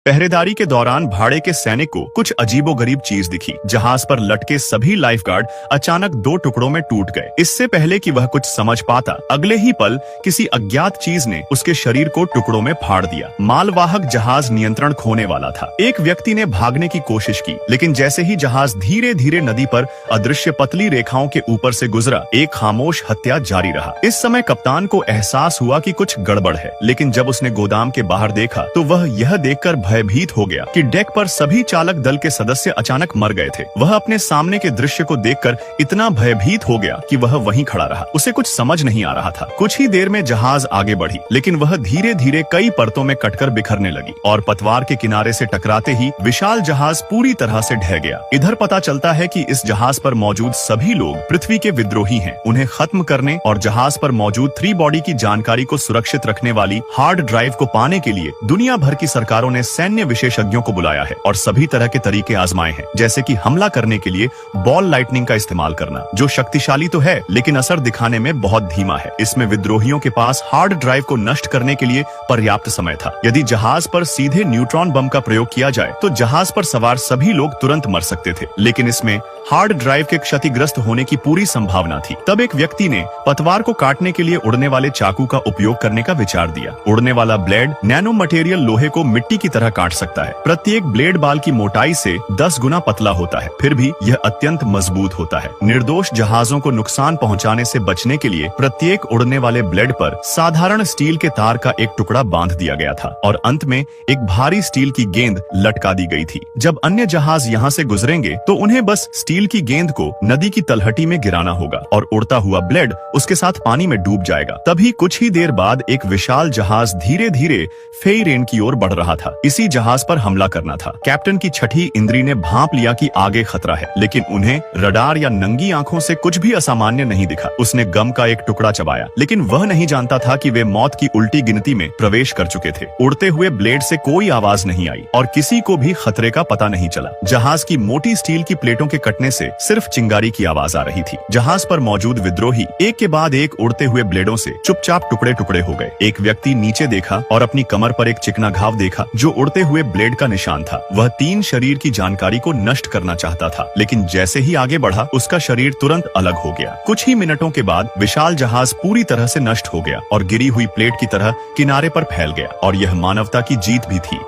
पहरेदारी के दौरान भाड़े के सैनिक को कुछ अजीबोगरीब चीज दिखी। जहाज पर लटके सभी लाइफगार्ड अचानक दो टुकड़ों में टूट गए। इससे पहले कि वह कुछ समझ पाता, अगले ही पल किसी अज्ञात चीज ने उसके शरीर को टुकड़ों में फाड़ दिया। मालवाहक जहाज नियंत्रण खोने वाला था। एक व्यक्ति ने भागने की कोशिश की, लेकिन जैसे ही जहाज धीरे धीरे नदी पर अदृश्य पतली रेखाओं के ऊपर से गुजरा, एक खामोश हत्या जारी रहा। इस समय कप्तान को एहसास हुआ कि कुछ गड़बड़ है, लेकिन जब उसने गोदाम के बाहर देखा तो वह यह देखकर भयभीत हो गया कि डेक पर सभी चालक दल के सदस्य अचानक मर गए थे। वह अपने सामने के दृश्य को देखकर इतना भयभीत हो गया कि वह वहीं खड़ा रहा। उसे कुछ समझ नहीं आ रहा था। कुछ ही देर में जहाज आगे बढ़ी, लेकिन वह धीरे धीरे कई परतों में कटकर बिखरने लगी और पतवार के किनारे से टकराते ही विशाल जहाज पूरी तरह से ढह गया। इधर पता चलता है कि इस जहाज पर मौजूद सभी लोग पृथ्वी के विद्रोही हैं। उन्हें खत्म करने और जहाज पर मौजूद 3 बॉडी की जानकारी को सुरक्षित रखने वाली हार्ड ड्राइव को पाने के लिए दुनिया भर की सरकारों ने सैन्य विशेषज्ञों को बुलाया है और सभी तरह के तरीके आजमाए हैं, जैसे कि हमला करने के लिए बॉल लाइटनिंग का इस्तेमाल करना, जो शक्तिशाली तो है लेकिन असर दिखाने में बहुत धीमा है। इसमें विद्रोहियों के पास हार्ड ड्राइव को नष्ट करने के लिए पर्याप्त समय था। यदि जहाज पर सीधे न्यूट्रॉन बम का प्रयोग किया जाए तो जहाज पर सवार सभी लोग तुरंत मर सकते थे, लेकिन इसमें हार्ड ड्राइव के क्षतिग्रस्त होने की पूरी संभावना थी। तब एक व्यक्ति ने पतवार को काटने के लिए उड़ने वाले चाकू का उपयोग करने का विचार दिया। उड़ने वाला ब्लेड नैनो मटेरियल लोहे को मिट्टी की तरह काट सकता है। प्रत्येक ब्लेड बाल की मोटाई से 10 गुना पतला होता है, फिर भी यह अत्यंत मजबूत होता है। निर्दोष जहाजों को नुकसान पहुंचाने से बचने के लिए प्रत्येक उड़ने वाले ब्लेड पर साधारण स्टील के तार का एक टुकड़ा बांध दिया गया था और अंत में एक भारी स्टील की गेंद लटका दी गई थी। जब अन्य जहाज यहाँ से गुजरेंगे तो उन्हें बस स्टील की गेंद को नदी की तलहटी में गिराना होगा और उड़ता हुआ ब्लेड उसके साथ पानी में डूब जाएगा। तभी कुछ ही देर बाद एक विशाल जहाज धीरे धीरे फेयरेन की ओर बढ़ रहा था। इसी जहाज पर हमला करना था। कैप्टन की छठी इंद्री ने भांप लिया कि आगे खतरा है, लेकिन उन्हें रडार या नंगी आंखों से कुछ भी असामान्य नहीं दिखा। उसने गम का एक टुकड़ा चबाया, लेकिन वह नहीं जानता था कि वे मौत की उल्टी गिनती में प्रवेश कर चुके थे। उड़ते हुए ब्लेड से कोई आवाज नहीं आई और किसी को भी खतरे का पता नहीं चला। जहाज की मोटी स्टील की प्लेटों के कटने से सिर्फ चिंगारी की आवाज आ रही थी। जहाज पर मौजूद विद्रोही एक के बाद एक उड़ते हुए ब्लेडों से चुपचाप टुकड़े टुकड़े हो गए। एक व्यक्ति नीचे देखा और अपनी कमर पर एक चिकना घाव देखा जो उड़ते हुए ब्लेड का निशान था। वह 3 शरीर की जानकारी को नष्ट करना चाहता था, लेकिन जैसे ही आगे बढ़ा उसका शरीर तुरंत अलग हो गया। कुछ ही मिनटों के बाद विशाल जहाज पूरी तरह से नष्ट हो गया और गिरी हुई प्लेट की तरह किनारे पर फैल गया और यह मानवता की जीत भी थी।